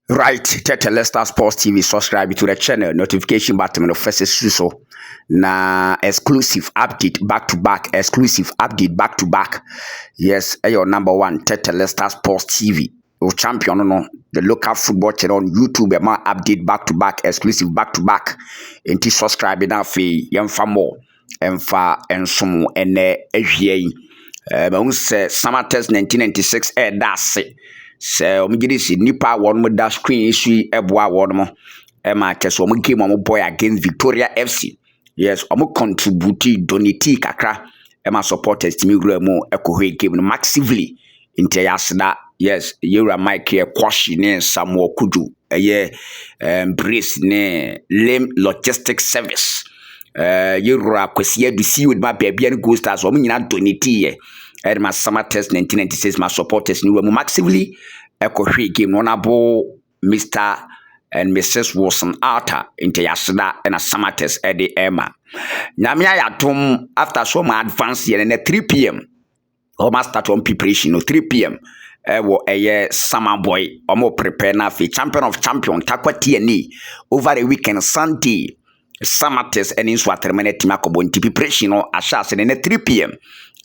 Right, Tete Leicester Sports TV, subscribe to the channel, notification button of first so na exclusive update back to back, exclusive update back to back. Yes, your number one Tete Leicester Sports TV. O champion no, the local football channel on YouTube, ma update back to back, exclusive back to back. Enti subscribe na fe yemfa more, emfa ensom ene ehwie. Ma unse summer test 1996 that's it. So omigidi si nipa won mo dash screen issue eboa won mo ma kese omo game omo boy against Victoria FC. Yes, omo contribute donate kakra ma supporters timi wura mu ekohwe game no massively inte yasda. Yes, yura Mike here kwashi ne Samuel Kudu Brace ne Lem Logistics Service. Yura kwesi adusi with my baby and go stars omo nyina donate ye. My summer test 1996, my supporters knew massively ekohwe game honorable Mr. and Mrs. Wilson Arthur into Yasada and a summer test at the Emma. Namia yatum after some advance here and at 3 p.m. Almost start on preparation 3 p.m. A summer boy almost prepare now for champion of champion Takwa TNE over the weekend Sunday. Summer test and in Swat minute Makobo in preparation or Ashas and at 3 p.m.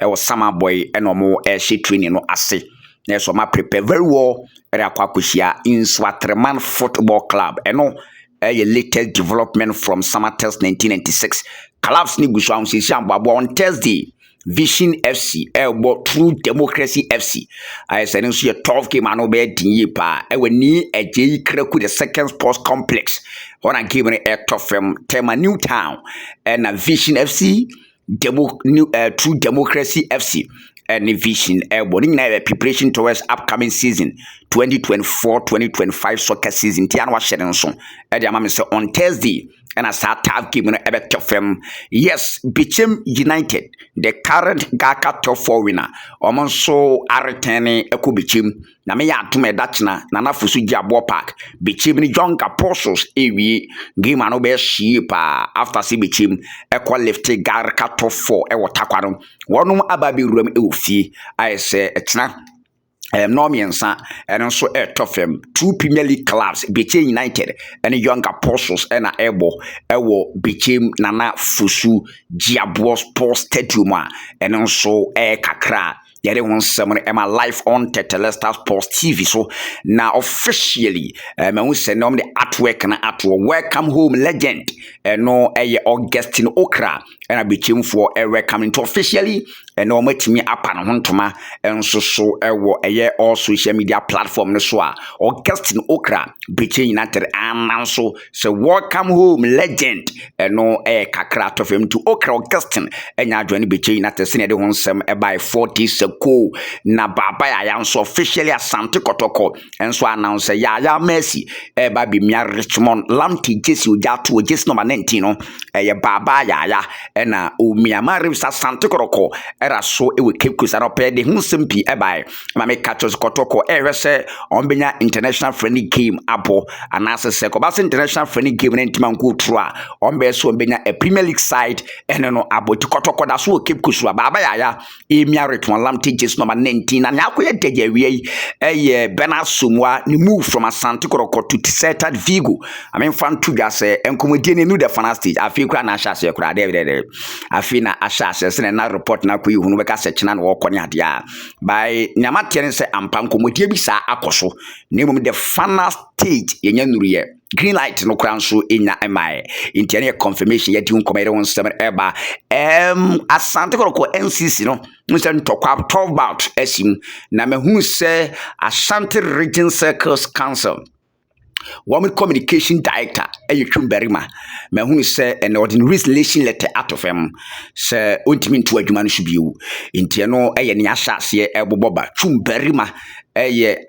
Was summer boy and no more she training no ase. Yes, so ma prepare very well. Kwakushia in Swatreman Football Club. And no a latest development from summer test 1996. Clubs ni guswa on Thursday. Vision FC, Elbow True Democracy FC. I said, no, see a 12 game and obey Dinyipa. I will need a J. Kreku, the second sports complex. When I gave an air from Tema Newtown and a Vision FC, True Democracy FC. And Vision Airborne preparation towards upcoming season 2024-2025 soccer season. Tianwa Sherenson. On Thursday. And I start have given a bit of them. Yes, Bichim United, the current Gaka top 4 winner. Omonso Aretene Ekubichim. Na me ya tume dachna na fusu Jabo Park. Bichim ni John Apostles ewi game anobe shipa after si Bichim ekwa lefte Gaka top 4 e watakwaron. Wonum ababi room eufi. I say etna Normiansa and also a Toffem, 2 Premier League clubs, Bichim United and Young Apostles and a Ebo, Ewo, Bichim Nana Fusu, Jiabo Sports Stadium, and also a Kakra. Yeah, they want someone Emma live on Tete Leicester Sports TV. So now officially, we say no the artwork and artwork. Welcome home legend. No Augustine Okra and I became for a welcoming to officially and no met me up and huntuma and so a all social media platform no so Augustine Okra Bichim United and also so welcome home legend and no kakra of him to Okra Augustine and now join Bichim United senior the one some by 40 ko na baba ya so officially asante Kotoko and so announce ya Messi ba bi mia Richmond Lamti Jesse Ojato Jesse number 19 no baba ya na o miama Rivers asante Kotoko era so e we keep kusa no pe de hu sempi by ma me catch Kotoko se on benya international friendly game abo anase se ko ba international friendly game na ntima nko tro on be so benya a Premier League side and no abo Kotoko da so keep kusa baba ya e mia Richmond Lamti number 19 and yakoye deje wie Bernard Sumwa ni move from Asante Kotoko to Settled Vigo. I mean fan to just enkomodie ne no the final stage afi kura na ahase kura de afi na ahase se na report na ko yihunu beka se china na wo kone ade a by nyama tiene se ampa nkomodie bi sa akoso nemum the final stage yenya nuriye green light no kran so enya mai intene confirmation yedi nkomere won sem eba Asante Kotoko NCC no nse ntokwa 12 bout esim na mehu se Ashanti Region Circles Council woman communication director Berima mehu se an ordinary relation letter out of him se ontimi nto adwuma no so biu intene no ne ahase eboboba Berima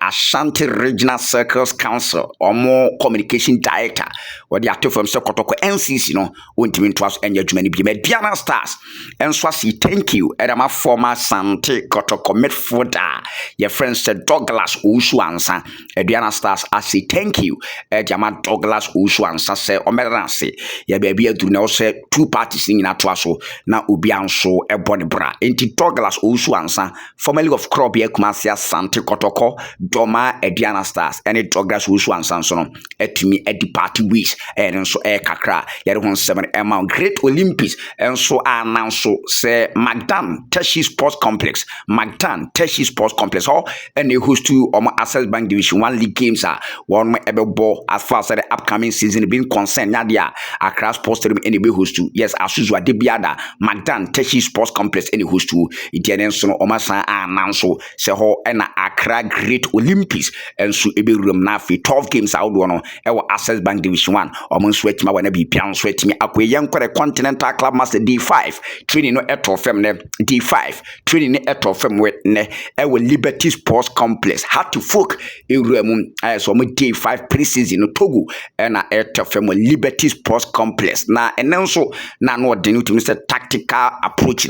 Ashanti Regional Circles Council or more communication director or the actor from Kotoko NCC no won't mean to us and your many be made Piano Stars and so see thank you and my former Asante Kotoko midfielder your friend said Douglas Uswansa Piano Stars I say thank you Jama Douglas Uswansa say omeranse ya baby do now say two parties in atwaso na obianso ebonebra enti Douglas Uswansa formerly of Krobia Kumasi Asante Kotoko Kotoko, Doma, Ediana Stars, any Douglas Wusu and Sanson, Etimi, Edi Party Wish, and so Kakra, Yadon 7 amount Great Olympics, and so announce so say Magdan, Teshi Sports Complex, Magdan, Teshi Sports Complex, or any host to Access Bank Division 1 League games are one able ball as far as the upcoming season being concerned. Nadia, Accra Sports Stadium, any host to, yes, Asuzwa Debiada, Magdan, Teshi Sports Complex, any host to, Italian Sono Omasa announce so, say ho, and Accra Great Olympics, and so ebe room na fi 12 games out one, ewa Access Bank Division 1, or sweat ma wana be pian sweat me, akwe young Continental Club Master D5, training no eto fem ne, D5, training ne eto fem wet ne, ewa Liberty Sports Complex, had to folk, so mo D5 pre-season no Togo, and a eto fem Liberty Sports Complex, na, and also, na no denu to Mr. Tactical approach,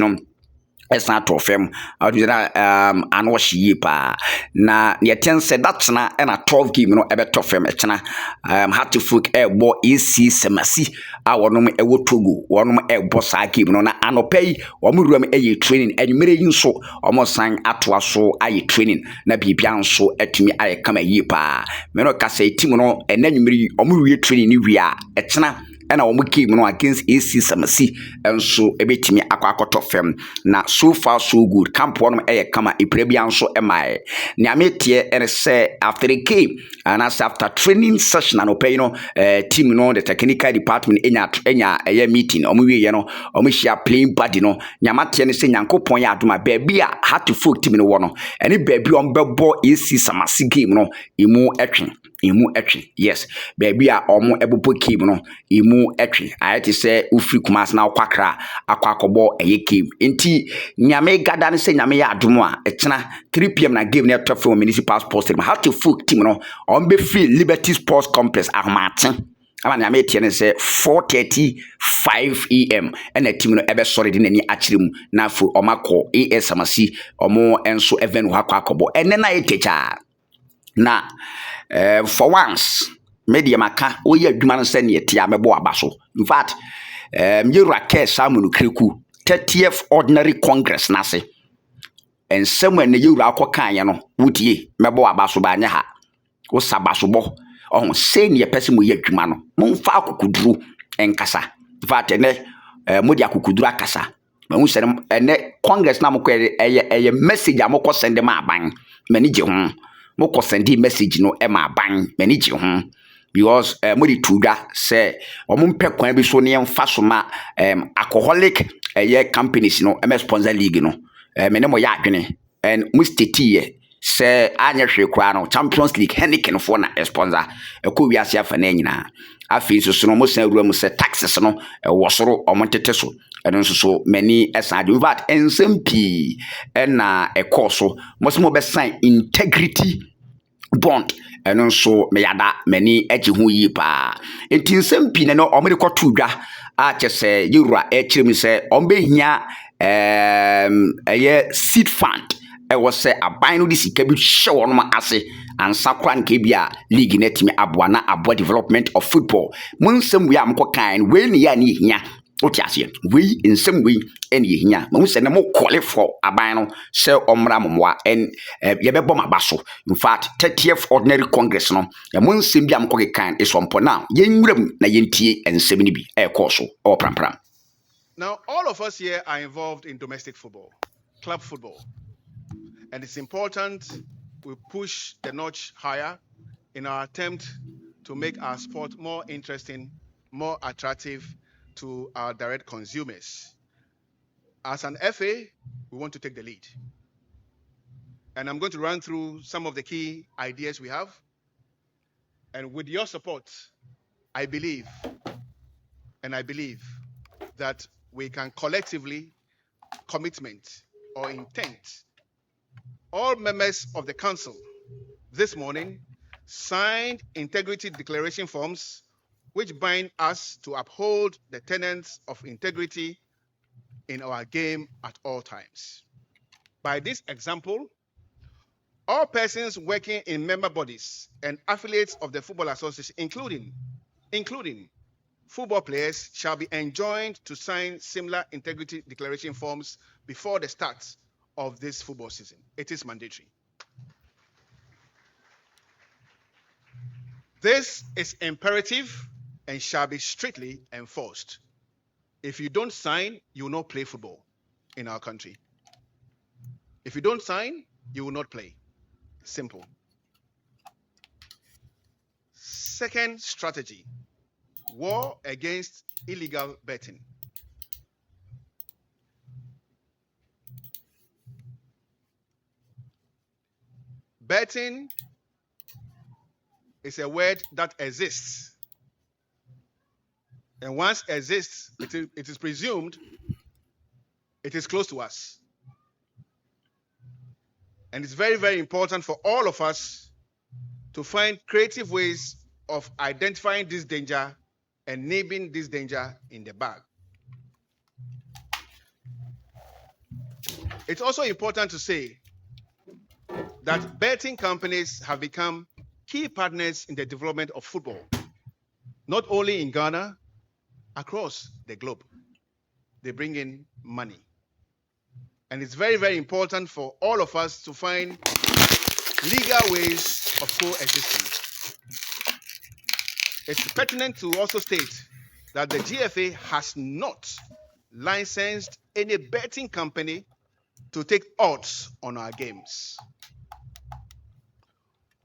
ɛsan to fam ɔdina ano hye pa na yɛten sɛ datena ɛna 12 game no ɛbɛtɔ fam ɛkyena Hartlepool ɛbɔ AC Semasi a wɔnom ɛwɔ Togo wɔnom ɛbɔ saa game no na anɔpɛ yi wɔn ruam ɛyɛ training ɛnumere yi nso wɔn san atoa so ayɛ training na bibia nso ɛtumi ayɛ kama yie pa me no kasa team no ɛna numere yi wɔn wie training ni wie a ɛkyena ɛna wɔn game no against AC Semasi nso ɛbɛtumi akɔ fam na so far so good camp one kama iprebia nso emae nia metie ene say after the game and after training session and opey no team no the technical department enya meeting omuwie no omuhia playing body no nia matie ne say nyankopon ya adoma baabi a Hartlepool team no wo no ene baabi on bebo AC Semasi game no emu etwe yes baabi a omo ebopo game no emu etwe ayete say ufri kumas na kwakra akwakobo eye game enti nyame gada ne se nyame ya adomo a ekena 3 pm na game na tofo municipal sports team Hartlepool team no on be free Liberty Sports Complex ahmaten ama nyame tie ne se 4:35 am and the team no ebe sorry de nani akirem na fo omako AS Semasi omo enso event ho akwakobo ene na etecha na for once media maka oye adwuma no se ne etia mebo abaso in fact Yurake Samuel Kreku 30th ordinary congress nase and somewhere ne yura akokan no wutie mebo abaso ba nya ha wo sabaso bo on say ne person mo yadwuma no momfa akukuduru enkasa in fact ne modi akukuduru akasa ma se ne congress na moko eye message amoko send ma aban mani je ho moko send message no e ma aban mani je ho because modi tuda say omumpe kwan bi so ne mfa so ma alcoholic companies no sponsor league no me ne mo ya adwene and musteti say anya hwe kwa no Champions League Henneken for na sponsor ko wiase afa na nyina afi so no mo san ruam say taxes no wo soro omontete so eno so many esade but ensmp na ekoso mo se mo be sign integrity bond eno so me yada many eji ho yi pa enti ensmp ne no omede koto dwa a chese yura echirem se ombehia seed fund was say aban no disika bi hye wono ma ase ansa kwa nke bia league na timi aboa na aboa development of football munsem we am kokan we ne ya ne hia otiase we nsem we ene hia munsem na mo call for aban no say omra momwa en ye bebo mabaso in fact 30th ordinary congress no munsem bia am kokan isompo now ye nwuram na ye ntie ensem ni bi e koso o prampram. Now all of us here are involved in domestic football, club football. And it's important we push the notch higher in our attempt to make our sport more interesting, more attractive to our direct consumers. As an FA, we want to take the lead. And I'm going to run through some of the key ideas we have. And with your support, I believe that we can collectively, commitment or intent, all members of the council this morning signed integrity declaration forms which bind us to uphold the tenets of integrity in our game at all times. By this example, all persons working in member bodies and affiliates of the Football Association, including football players, shall be enjoined to sign similar integrity declaration forms before the start of this football season. It is mandatory. This is imperative and shall be strictly enforced. If you don't sign, you will not play football in our country. If you don't sign, you will not play. Simple. Second strategy, war against illegal betting. Betting is a word that exists. And once exists, it is presumed it is close to us. And it's very, very important for all of us to find creative ways of identifying this danger and nibbling this danger in the bud. It's also important to say that betting companies have become key partners in the development of football, not only in Ghana, across the globe. They bring in money. And it's very, very important for all of us to find legal ways of coexisting. It's pertinent to also state that the GFA has not licensed any betting company to take odds on our games.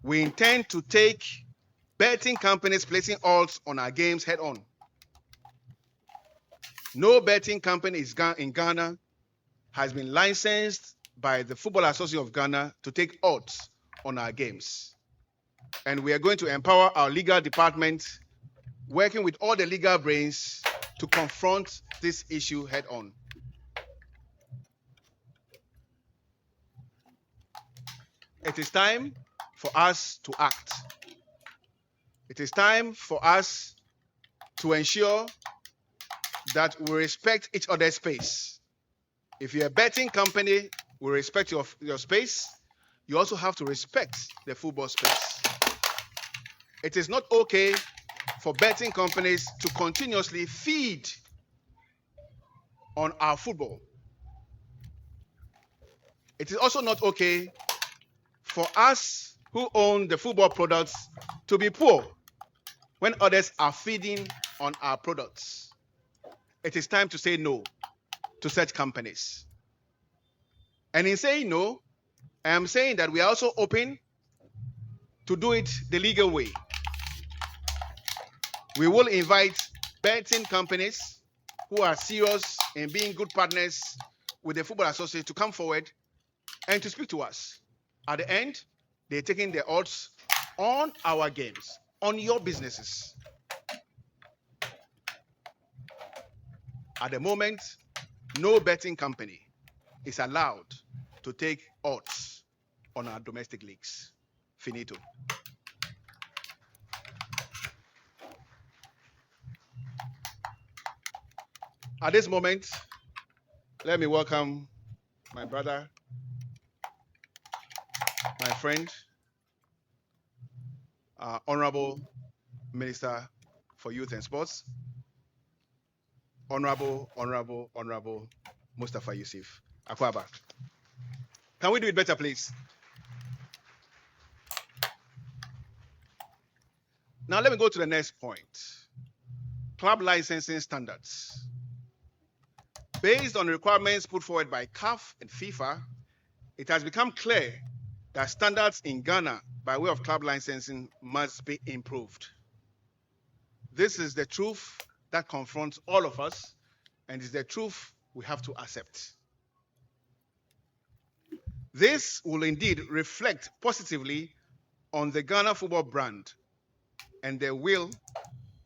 We intend to take betting companies placing odds on our games head on. No betting company in Ghana has been licensed by the Football Association of Ghana to take odds on our games. And we are going to empower our legal department, working with all the legal brains to confront this issue head on. It is time for us to act. It is time for us to ensure that we respect each other's space. If you're a betting company, we respect your space. You also have to respect the football space. It is not okay for betting companies to continuously feed on our football. It is also not okay for us who own the football products to be poor when others are feeding on our products. It is time to say no to such companies. And in saying no, I am saying that we are also open to do it the legal way. We will invite betting companies who are serious in being good partners with the Football Association to come forward and to speak to us. At the end, they're taking the odds on our games, on your businesses. At the moment, no betting company is allowed to take odds on our domestic leagues. Finito. At this moment, let me welcome my brother, my friend, Honorable Minister for Youth and Sports, Honorable Mustafa Yusuf Akwaba. Can we do it better, please? Now let me go to the next point. Club licensing standards. Based on requirements put forward by CAF and FIFA, it has become clear that standards in Ghana by way of club licensing must be improved. This is the truth that confronts all of us, and is the truth we have to accept. This will indeed reflect positively on the Ghana football brand and their will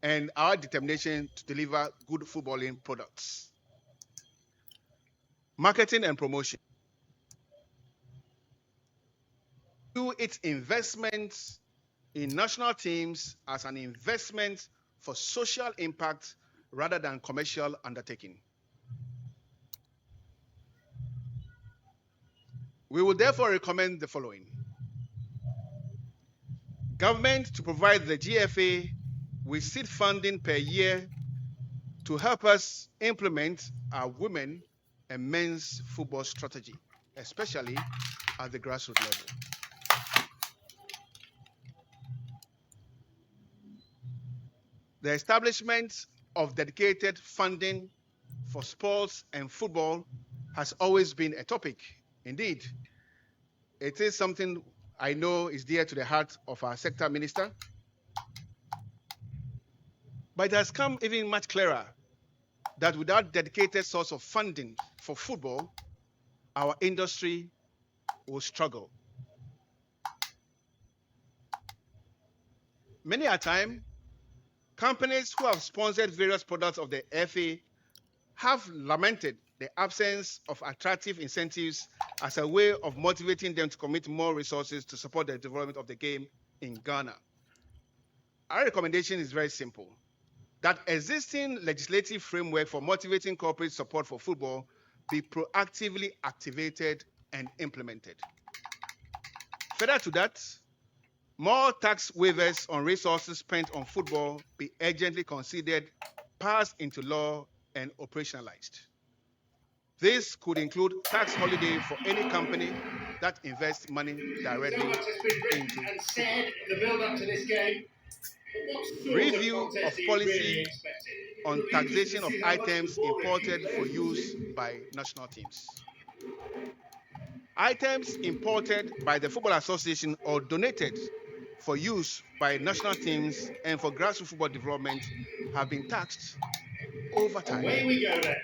and our determination to deliver good footballing products. Marketing and promotion. Do its investments in national teams as an investment for social impact rather than commercial undertaking. We will therefore recommend the following. Government to provide the GFA with seed funding per year to help us implement our women and men's football strategy, especially at the grassroots level. The establishment of dedicated funding for sports and football has always been a topic. Indeed, it is something I know is dear to the heart of our sector minister. But it has come even much clearer that without dedicated source of funding for football, our industry will struggle. Many a time, companies who have sponsored various products of the FA have lamented the absence of attractive incentives as a way of motivating them to commit more resources to support the development of the game in Ghana. Our recommendation is very simple: that existing legislative framework for motivating corporate support for football be proactively activated and implemented. Further to that, more tax waivers on resources spent on football be urgently considered, passed into law, and operationalized. This could include tax holiday for any company that invests money directly into football. Review of policy on taxation of items imported for use by national teams. Items imported by the Football Association or donated for use by national teams and for grassroots football development have been taxed over time. Away we go then.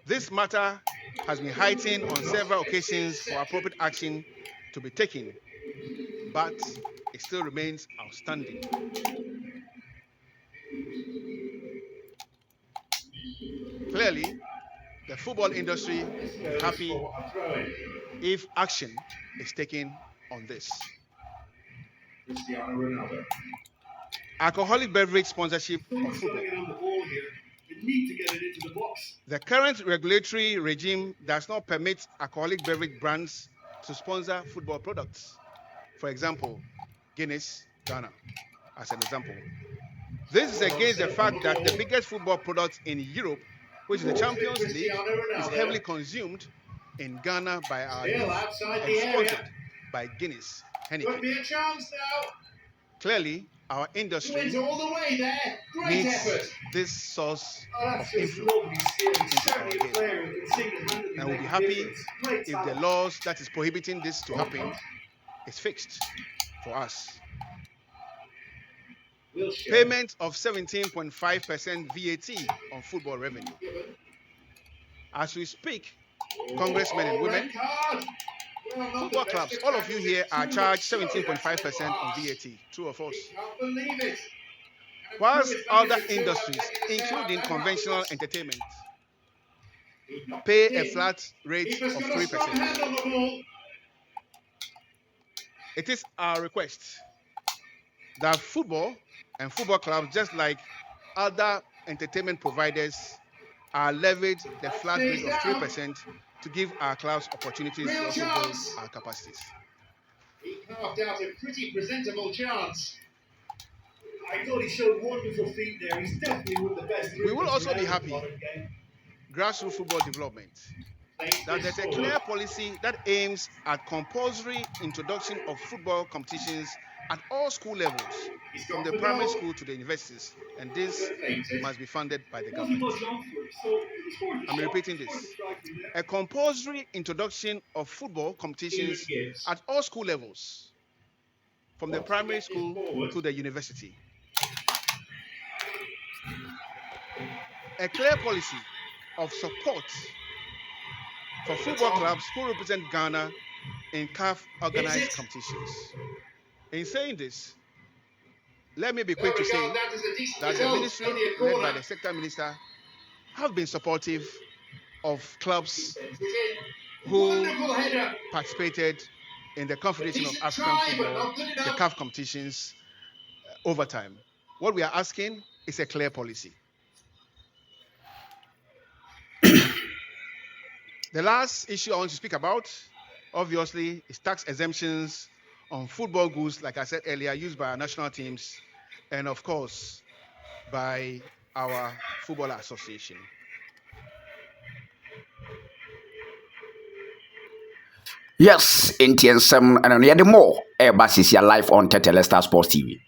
This matter has been heightened on several occasions for appropriate action to be taken, but it still remains outstanding. Clearly, the football industry will be happy if action is taken on this. Cristiano Ronaldo. Alcoholic beverage sponsorship of football. The current regulatory regime does not permit alcoholic beverage brands to sponsor football products. For example, Guinness, Ghana, as an example. This is against the fact that the biggest football product in Europe, which is the Champions League, is heavily consumed in Ghana by our youth and sponsored by Guinness, Heineken. Clearly, our industry needs this source of influence into our game. And we'll be happy if the laws that is prohibiting this to happen is fixed for us. Payment of 17.5% VAT on football revenue. As we speak, congressmen and women, football clubs, all of you here are charged 17.5% on VAT, true or false? Whilst other industries, including conventional entertainment, pay a flat rate of 3%. It is our request that football and football clubs, just like other entertainment providers, are levied the flat rate of 3% to give our clubs opportunities to also build our capacities. He carved out a pretty presentable chance. I thought he showed wonderful feet there. He's definitely one of the best. We will also be happy, grassroots football development, that there's a clear policy that aims at compulsory introduction of football competitions at all school levels, from the primary school to the universities, and this must be funded by the government. I'm repeating this. A compulsory introduction of football competitions at all school levels, from the primary school to the university. A clear policy of support for football clubs who represent Ghana in CAF organized competitions. In saying this, let me be quick to say that the ministry led by the sector minister have been supportive of clubs who participated in the Confederation of African Football, the CAF competitions, over time. What we are asking is a clear policy. The last issue I want to speak about, obviously, is tax exemptions on football goods, like I said earlier, used by our national teams, and of course, by our football association. Yes, NTN 7 and the more. Airbus is here live on Tetelesta Sports TV.